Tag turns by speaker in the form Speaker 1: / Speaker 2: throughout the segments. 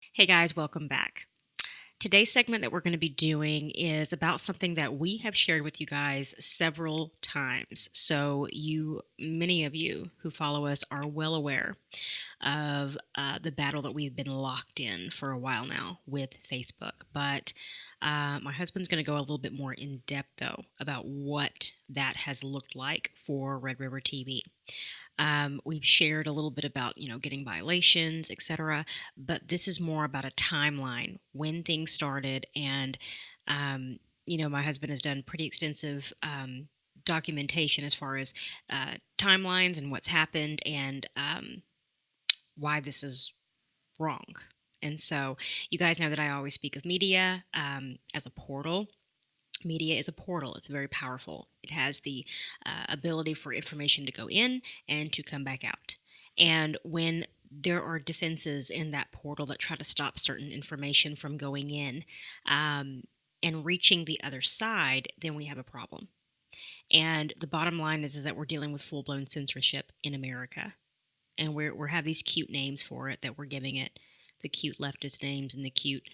Speaker 1: Hey guys, welcome back. Today's segment that we're going to be doing is about something that we have shared with you guys several times. So, many of you who follow us are well aware of the battle that we've been locked in for a while now with Facebook. But my husband's going to go a little bit more in depth, though, about what that has looked like for Red River TV. We've shared a little bit about, getting violations, etc. But this is more about a timeline when things started. And, my husband has done pretty extensive documentation as far as timelines and what's happened and why this is wrong. And so, you guys know that I always speak of media as a portal. Media is a portal. It's very powerful. It has the ability for information to go in and to come back out. And when there are defenses in that portal that try to stop certain information from going in and reaching the other side, then we have a problem. And the bottom line is that we're dealing with full blown censorship in America. And we have these cute names for it that we're giving it, the cute leftist names and the cute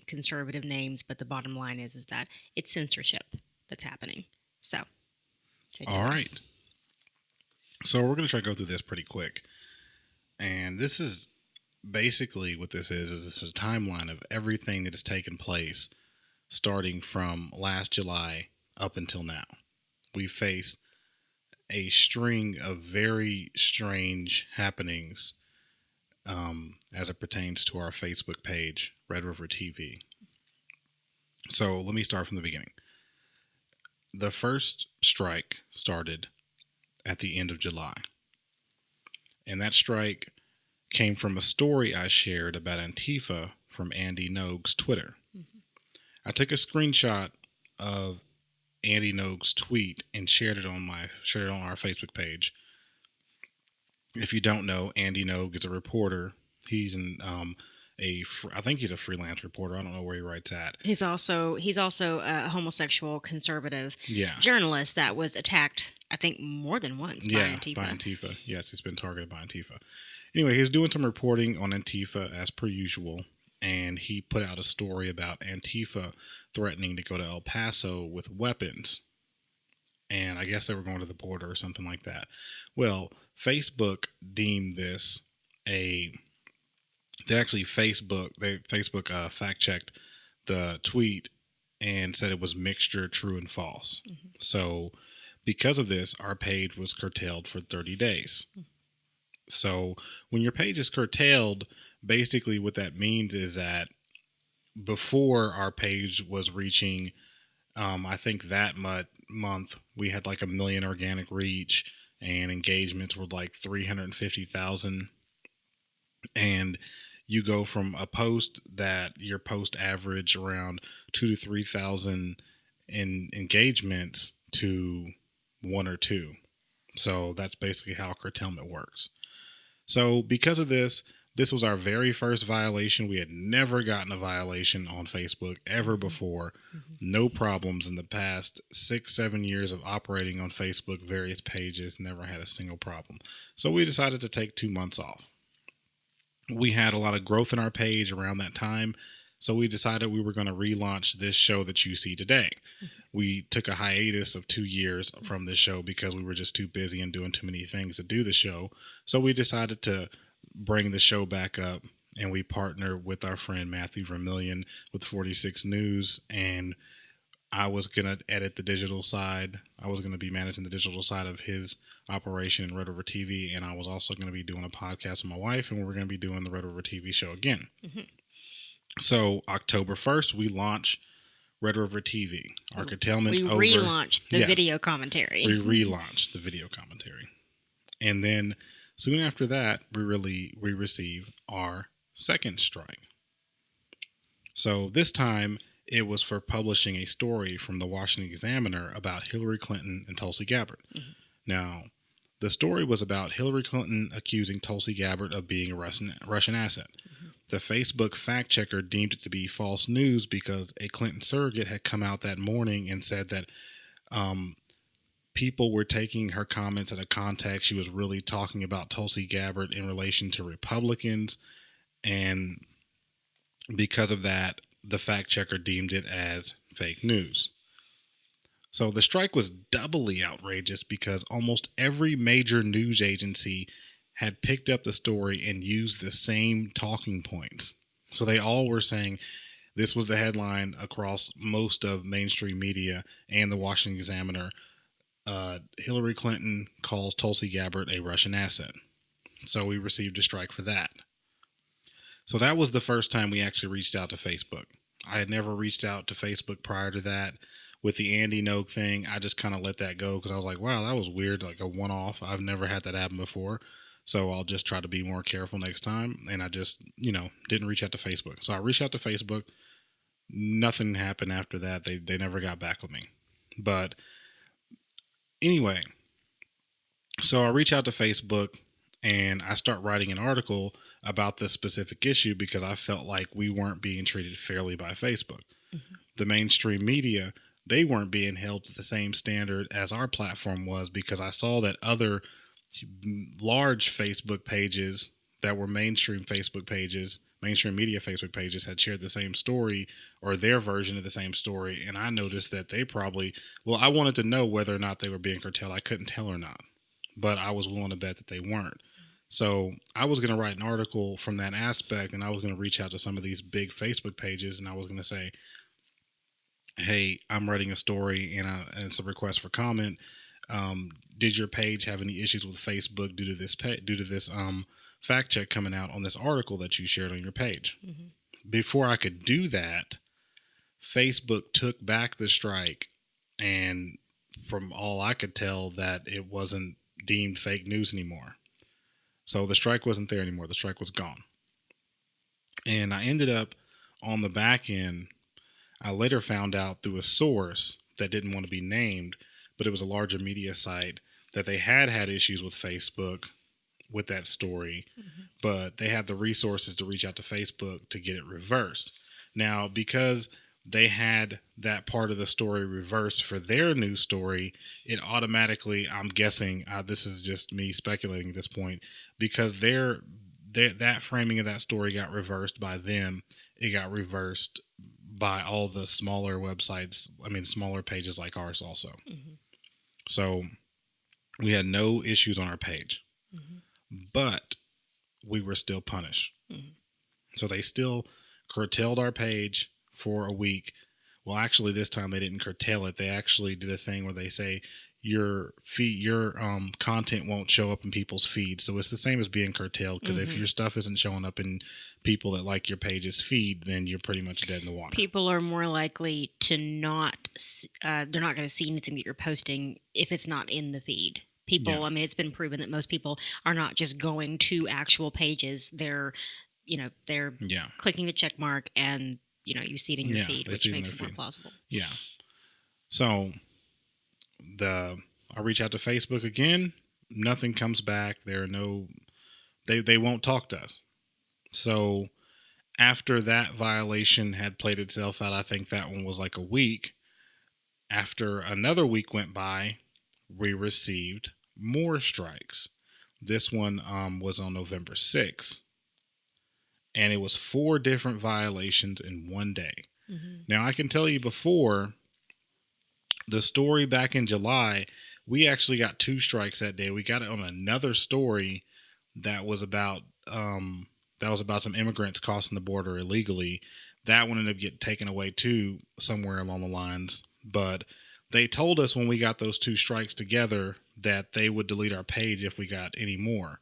Speaker 1: conservative names, but the bottom line is that it's censorship that's happening. So, take it
Speaker 2: All
Speaker 1: away.
Speaker 2: right. So we're going to try to go through this pretty quick. And this is basically what this is this is a timeline of everything that has taken place starting from last July up until now. We face a string of very strange happenings as it pertains to our Facebook page, Red River TV. So let me start from the beginning. The first strike started at the end of July. And that strike came from a story I shared about Antifa from Andy Nogue's Twitter.
Speaker 1: Mm-hmm.
Speaker 2: I took a screenshot of Andy Nogue's tweet and shared it on our Facebook page. If you don't know, Andy Nogue is a reporter. He's I think he's a freelance reporter. I don't know where he writes at.
Speaker 1: He's also a homosexual conservative
Speaker 2: Yeah.
Speaker 1: journalist that was attacked, I think, more than once by
Speaker 2: Yeah,
Speaker 1: Antifa.
Speaker 2: by Antifa. Yes, he's been targeted by Antifa. Anyway, he was doing some reporting on Antifa as per usual, and he put out a story about Antifa threatening to go to El Paso with weapons. And I guess they were going to the border or something like that. Well, Facebook deemed this a. Facebook fact checked the tweet and said it was mixture true and false.
Speaker 1: Mm-hmm.
Speaker 2: So because of this, our page was curtailed for 30 days. So when your page is curtailed, basically what that means is that before our page was reaching, I think that month we had like 1 million organic reach and engagements were like 350,000. And you go from a post that your post average around 2 to 3,000 in engagements to one or two. So that's basically how curtailment works. So because of this was our very first violation. We had never gotten a violation on Facebook ever before.
Speaker 1: Mm-hmm.
Speaker 2: No problems in the past 6-7 years of operating on Facebook, various pages, never had a single problem. So we decided to take 2 months off. We had a lot of growth in our page around that time. So we decided we were going to relaunch this show that you see today. We took a hiatus of 2 years from this show because we were just too busy and doing too many things to do the show. So we decided to bring the show back up, and we partnered with our friend Matthew Vermillion with 46 News, and I was going to edit the digital side. I was going to be managing the digital side of his operation in Red River TV, and I was also going to be doing a podcast with my wife, and we're going to be doing the Red River TV show again.
Speaker 1: Mm-hmm.
Speaker 2: So October 1st, we launch Red River TV. Our curtailment's over.
Speaker 1: We relaunched the
Speaker 2: Yes.
Speaker 1: video commentary.
Speaker 2: We relaunched the video commentary. And then soon after that, we receive our second strike. So this time, it was for publishing a story from the Washington Examiner about Hillary Clinton and Tulsi Gabbard.
Speaker 1: Mm-hmm.
Speaker 2: Now, the story was about Hillary Clinton accusing Tulsi Gabbard of being a Russian asset.
Speaker 1: Mm-hmm.
Speaker 2: The Facebook fact checker deemed it to be false news because a Clinton surrogate had come out that morning and said that people were taking her comments out of context. She was really talking about Tulsi Gabbard in relation to Republicans, and Because of that, the fact checker deemed it as fake news. So the strike was doubly outrageous because almost every major news agency had picked up the story and used the same talking points. So they all were saying this was the headline across most of mainstream media and the Washington Examiner. Hillary Clinton calls Tulsi Gabbard a Russian asset. So we received a strike for that. So that was the first time we actually reached out to Facebook. I had never reached out to Facebook prior to that. With the Andy Nogue thing, I just kind of let that go because I was like, wow, that was weird, like a one-off. I've never had that happen before. So I'll just try to be more careful next time. And I just, didn't reach out to Facebook. So I reached out to Facebook. Nothing happened after that. They never got back with me. But anyway, so I reach out to Facebook and I start writing an article about this specific issue because I felt like we weren't being treated fairly by Facebook. Mm-hmm. The mainstream media, they weren't being held to the same standard as our platform was because I saw that other large Facebook pages that were mainstream media Facebook pages had shared the same story or their version of the same story. And I noticed that they I wanted to know whether or not they were being curtailed. I couldn't tell or not, but I was willing to bet that they weren't. So I was going to write an article from that aspect, and I was going to reach out to some of these big Facebook pages, and I was going to say, hey, I'm writing a story, and it's a request for comment. Did your page have any issues with Facebook due to this fact check coming out on this article that you shared on your page? Mm-hmm. Before I could do that, Facebook took back the strike, and from all I could tell, that it wasn't deemed fake news anymore. So the strike wasn't there anymore. The strike was gone. And I ended up on the back end. I later found out through a source that didn't want to be named, but it was a larger media site, that they had issues with Facebook with that story, but they had the resources to reach out to Facebook to get it reversed. Now, because they had that part of the story reversed for their news story, it automatically, I'm guessing, this is just me speculating at this point, because that framing of that story got reversed by them, it got reversed by all the smaller websites, smaller pages like ours also. Mm-hmm. So we had no issues on our page, but we were still punished. Mm-hmm. So they still curtailed our page for a week. Well, actually, this time they didn't curtail it. They actually did a thing where they say your content won't show up in people's feeds. So it's the same as being curtailed, because if your stuff isn't showing up in people that like your page's feed, then you're pretty much dead in the water.
Speaker 1: People are more likely to not, they're not going to see anything that you're posting if it's not in the feed. People, yeah. It's been proven that most people are not just going to actual pages. They're clicking the check mark and, you see it in your feed, which makes it more plausible.
Speaker 2: Yeah. So I reach out to Facebook again. Nothing comes back. They won't talk to us. So after that violation had played itself out, I think that one was like a week. After another week went by, we received more strikes. This one was on November 6th. And it was 4 different violations in one day. Mm-hmm. Now, I can tell you before, the story back in July, we actually got 2 strikes that day. We got it on another story that was about some immigrants crossing the border illegally. That one ended up getting taken away too, somewhere along the lines. But they told us when we got those 2 strikes together that they would delete our page if we got any more.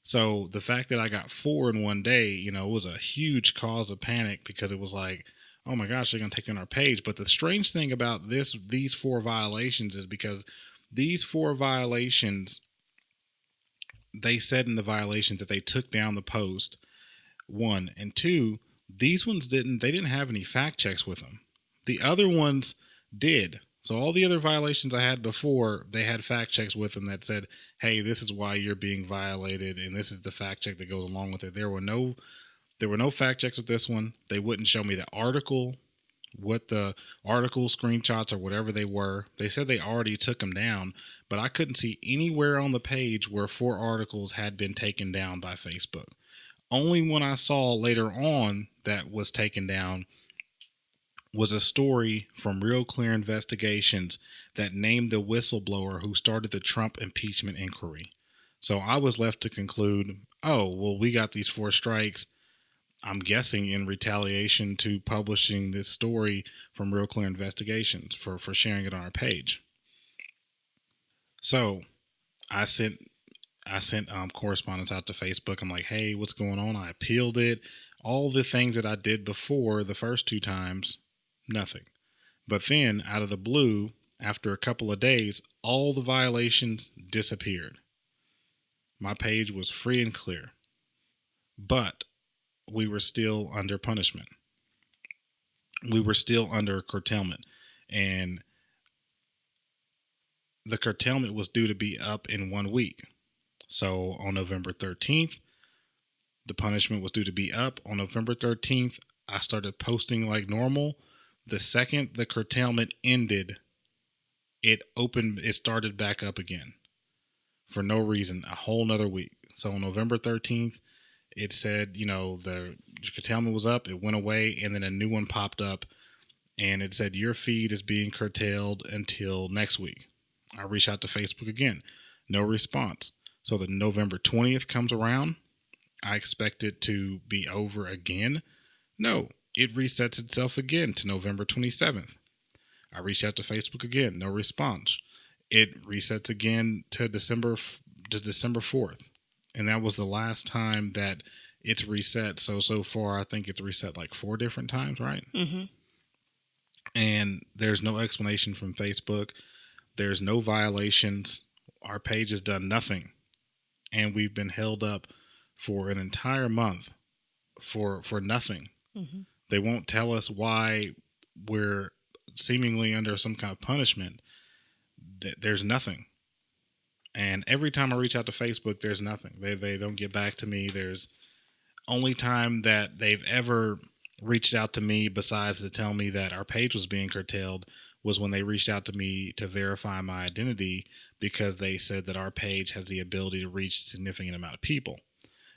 Speaker 2: So the fact that I got 4 in one day, it was a huge cause of panic, because it was like, oh my gosh, they're going to take down our page. But the strange thing about these 4 violations is because these 4 violations, they said in the violation that they took down the post, 1, and 2, these ones didn't have any fact checks with them. The other ones did. So all the other violations I had before, they had fact checks with them that said, hey, this is why you're being violated, and this is the fact check that goes along with it. There were no fact checks with this one. They wouldn't show me the article, what the article screenshots or whatever they were. They said they already took them down, but I couldn't see anywhere on the page where 4 articles had been taken down by Facebook. Only when I saw later on that was taken down was a story from Real Clear Investigations that named the whistleblower who started the Trump impeachment inquiry. So I was left to conclude, oh, well, we got these 4 strikes. I'm guessing in retaliation to publishing this story from Real Clear Investigations for sharing it on our page. So I sent correspondence out to Facebook. I'm like, hey, what's going on? I appealed it. All the things that I did before the first 2 times, nothing. But then out of the blue, after a couple of days, all the violations disappeared. My page was free and clear. But we were still under punishment. We were still under curtailment. And the curtailment was due to be up in 1 week. So on November 13th, the punishment was due to be up. On November 13th, I started posting like normal. The second the curtailment ended, it started back up again for no reason, a whole nother week. So on November 13th, it said, the curtailment was up, it went away, and then a new one popped up, and it said, your feed is being curtailed until next week. I reached out to Facebook again, no response. So the November 20th comes around, I expect it to be over again. No, it resets itself again to November 27th. I reached out to Facebook again, no response. It resets again to December 4th. And that was the last time that it's reset. So far, I think it's reset like 4 different times, right?
Speaker 1: Mm-hmm.
Speaker 2: And there's no explanation from Facebook. There's no violations. Our page has done nothing. And we've been held up for an entire month for nothing.
Speaker 1: Mm-hmm.
Speaker 2: They won't tell us why we're seemingly under some kind of punishment. There's nothing. And every time I reach out to Facebook, there's nothing. They don't get back to me. There's only time that they've ever reached out to me besides to tell me that our page was being curtailed was when they reached out to me to verify my identity because they said that our page has the ability to reach a significant amount of people.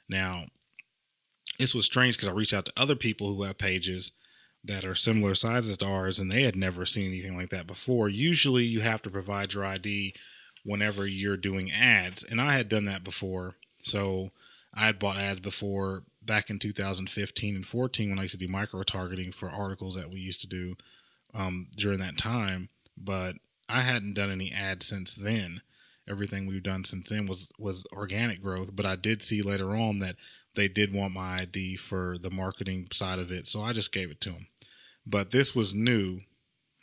Speaker 2: Now, this was strange because I reached out to other people who have pages that are similar sizes to ours, and they had never seen anything like that before. Usually you have to provide your ID whenever you're doing ads, and I had done that before. So I had bought ads before back in 2015 and 14 when I used to do micro-targeting for articles that we used to do during that time, but I hadn't done any ads since then. Everything we've done since then was organic growth, but I did see later on that they did want my ID for the marketing side of it, so I just gave it to them. But this was new.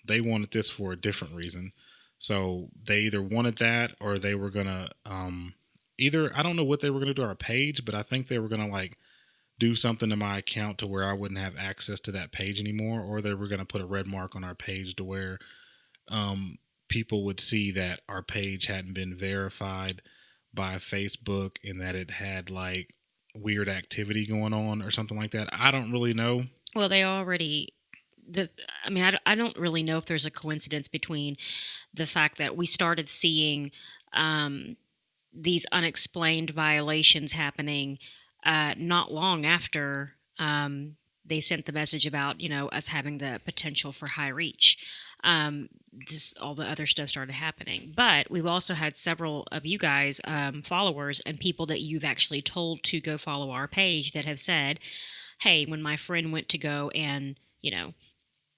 Speaker 2: They wanted this for a different reason. So they either wanted that or they were going to I don't know what they were going to do to our page, but I think they were going to like do something to my account to where I wouldn't have access to that page anymore, or they were going to put a red mark on our page to where people would see that our page hadn't been verified by Facebook and that it had like weird activity going on or something like that. I don't really know.
Speaker 1: Well, they already... I don't really know if there's a coincidence between the fact that we started seeing these unexplained violations happening not long after they sent the message about, us having the potential for high reach. All the other stuff started happening. But we've also had several of you guys, followers and people that you've actually told to go follow our page that have said, hey, when my friend went to go and,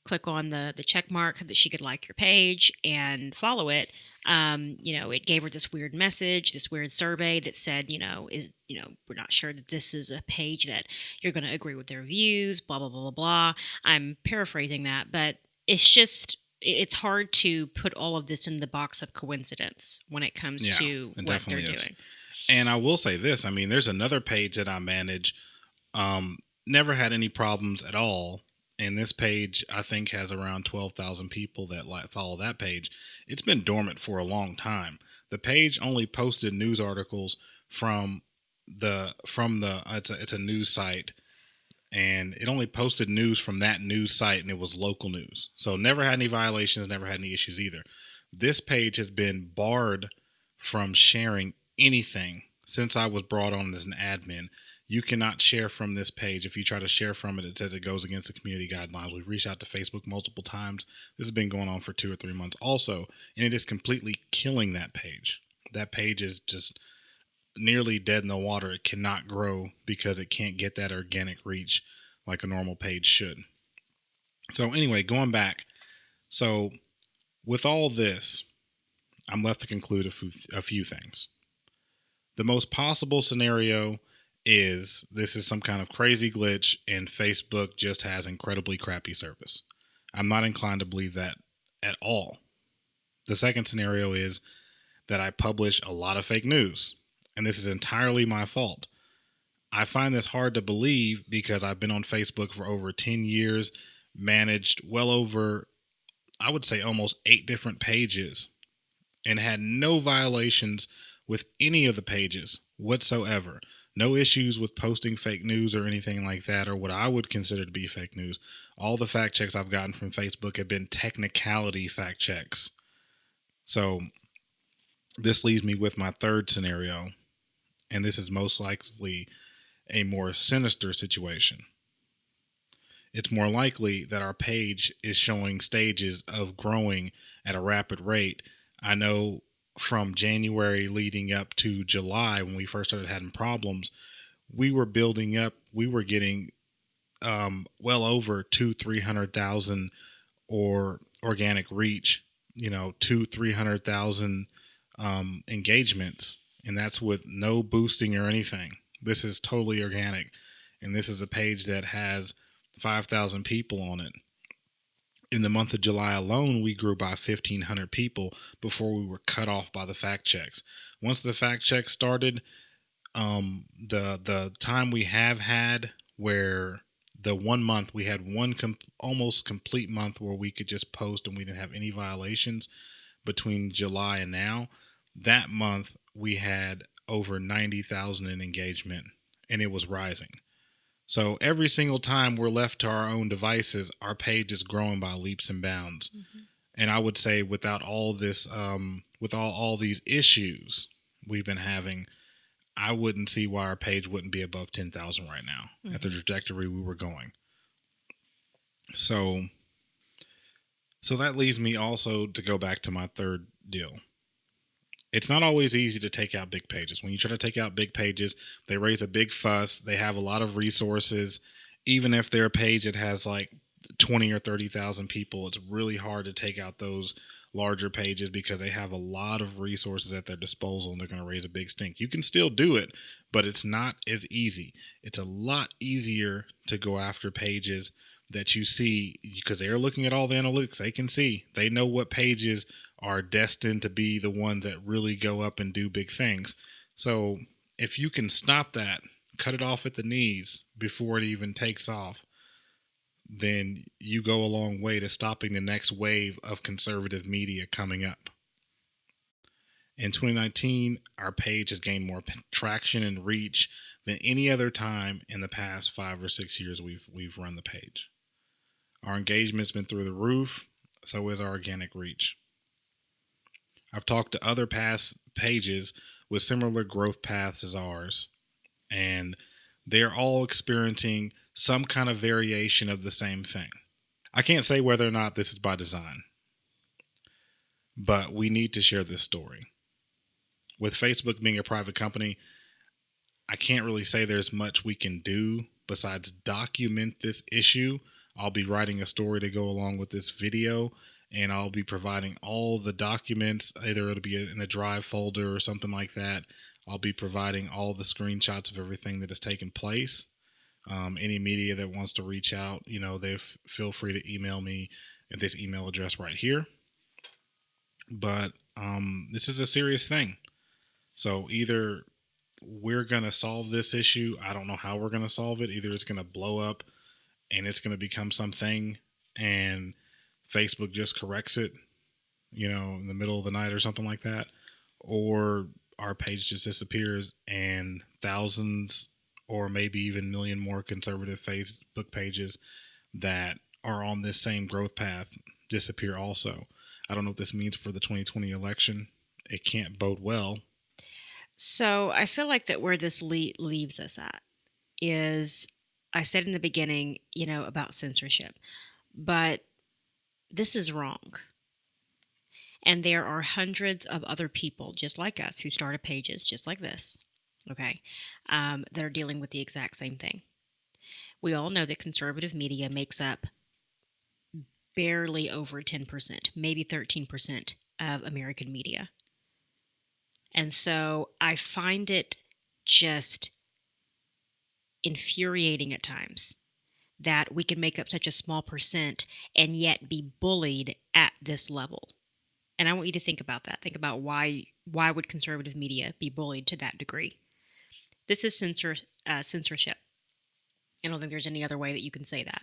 Speaker 1: click on the check mark that she could like your page and follow it, it gave her this weird message, this weird survey that said, we're not sure that this is a page that you're going to agree with their views, blah, blah, blah, blah, blah. I'm paraphrasing that, but it's hard to put all of this in the box of coincidence when it comes to what they're doing.
Speaker 2: And I will say this, there's another page that I manage, never had any problems at all. And this page, I think, has around 12,000 people that follow that page. It's been dormant for a long time. The page only posted news articles from it's a news site, and it only posted news from that news site, and it was local news. So never had any violations, never had any issues either. This page has been barred from sharing anything since I was brought on as an admin. you cannot share from this page. If you try to share from it, it says it goes against the community guidelines. We've reached out to Facebook multiple times. This has been going on for 2 or 3 months also, and it is completely killing that page. That page is just nearly dead in the water. It cannot grow because it can't get that organic reach like a normal page should. So anyway, going back. So with all this, I'm left to conclude a few things. The most possible scenario is this is some kind of crazy glitch and Facebook just has incredibly crappy service. I'm not inclined to believe that at all. The second scenario is that I publish a lot of fake news, and this is entirely my fault. I find this hard to believe because I've been on Facebook for over 10 years, managed well over, I would say almost 8 different pages, and had no violations with any of the pages whatsoever. No issues with posting fake news or anything like that, or what I would consider to be fake news. All the fact checks I've gotten from Facebook have been technicality fact checks. So this leaves me with my third scenario, and this is most likely a more sinister situation. It's more likely that our page is showing stages of growing at a rapid rate. I know from January leading up to July, when we first started having problems, we were building up. We were getting well over 200,000-300,000 or organic reach. 200,000-300,000 engagements, and that's with no boosting or anything. This is totally organic, and this is a page that has 5,000 people on it. In the month of July alone, we grew by 1,500 people before we were cut off by the fact checks. Once the fact checks started, the time we have had where the 1 month we had one almost complete month where we could just post and we didn't have any violations between July and now, that month we had over 90,000 in engagement, and it was rising. So every single time we're left to our own devices, our page is growing by leaps and bounds. Mm-hmm. And I would say without all this, with all these issues we've been having, I wouldn't see why our page wouldn't be above 10,000 right now at the trajectory we were going. So that leaves me also to go back to my third deal. It's not always easy to take out big pages. When you try to take out big pages, they raise a big fuss. They have a lot of resources. Even if they're a page that has like 20 or 30,000 people, it's really hard to take out those larger pages because they have a lot of resources at their disposal and they're going to raise a big stink. You can still do it, but it's not as easy. It's a lot easier to go after pages that you see because they're looking at all the analytics. They can see, they know what pages are destined to be the ones that really go up and do big things. So if you can stop that, cut it off at the knees before it even takes off, then you go a long way to stopping the next wave of conservative media coming up. In 2019, our page has gained more traction and reach than any other time in the past 5 or 6 years we've run the page. Our engagement's been through the roof, so is our organic reach. I've talked to other past pages with similar growth paths as ours, and they're all experiencing some kind of variation of the same thing. I can't say whether or not this is by design, but we need to share this story. With Facebook being a private company, I can't really say there's much we can do besides document this issue. I'll be writing a story to go along with this video, and I'll be providing all the documents. Either it'll be in a Drive folder or something like that. I'll be providing all the screenshots of everything that has taken place. Any media that wants to reach out, they feel free to email me at this email address right here. But this is a serious thing. So either we're going to solve this issue. I don't know how we're going to solve it. Either it's going to blow up and it's going to become something and Facebook just corrects it, in the middle of the night or something like that. Or our page just disappears and thousands or maybe even a million more conservative Facebook pages that are on this same growth path disappear also. I don't know what this means for the 2020 election. It can't bode well.
Speaker 1: So I feel like that where this leaves us at is I said in the beginning, about censorship, but this is wrong. And there are hundreds of other people just like us who started pages just like this, okay, that are dealing with the exact same thing. We all know that conservative media makes up barely over 10%, maybe 13% of American media. And so I find it just infuriating at times that we can make up such a small percent and yet be bullied at this level. And I want you to think about that. Think about why would conservative media be bullied to that degree? This is censorship. I don't think there's any other way that you can say that.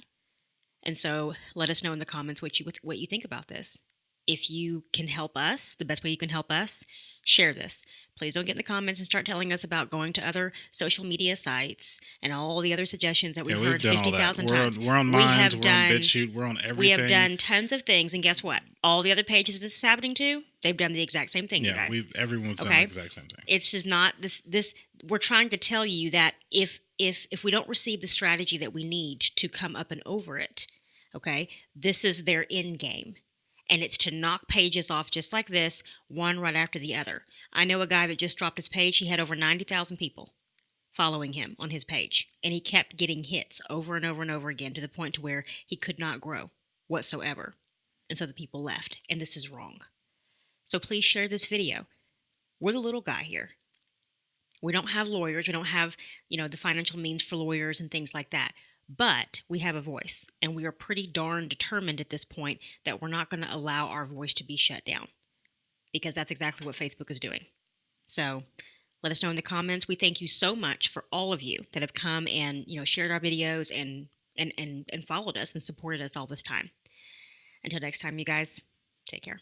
Speaker 1: And so let us know in the comments what you think about this. If you can help us, the best way you can help us, share this. Please don't get in the comments and start telling us about going to other social media sites and all the other suggestions that we've heard 50,000 times.
Speaker 2: We're on Minds, we're on BitChute, we're on everything.
Speaker 1: We have done tons of things, and guess what? All the other pages this is happening to, they've done the exact same thing, you guys.
Speaker 2: Everyone's done the exact same thing.
Speaker 1: It's just not this. We're trying to tell you that if we don't receive the strategy that we need to come up and over it, okay, this is their end game. And it's to knock pages off just like this, one right after the other. I know a guy that just dropped his page. He had over 90,000 people following him on his page. And he kept getting hits over and over and over again to the point to where he could not grow whatsoever. And so the people left. And this is wrong. So please share this video. We're the little guy here. We don't have lawyers. We don't have, the financial means for lawyers and things like that. But we have a voice, and we are pretty darn determined at this point that we're not going to allow our voice to be shut down, because that's exactly what Facebook is doing. So let us know in the comments. We thank you so much for all of you that have come and shared our videos and followed us and supported us all this time. Until next time, you guys, take care.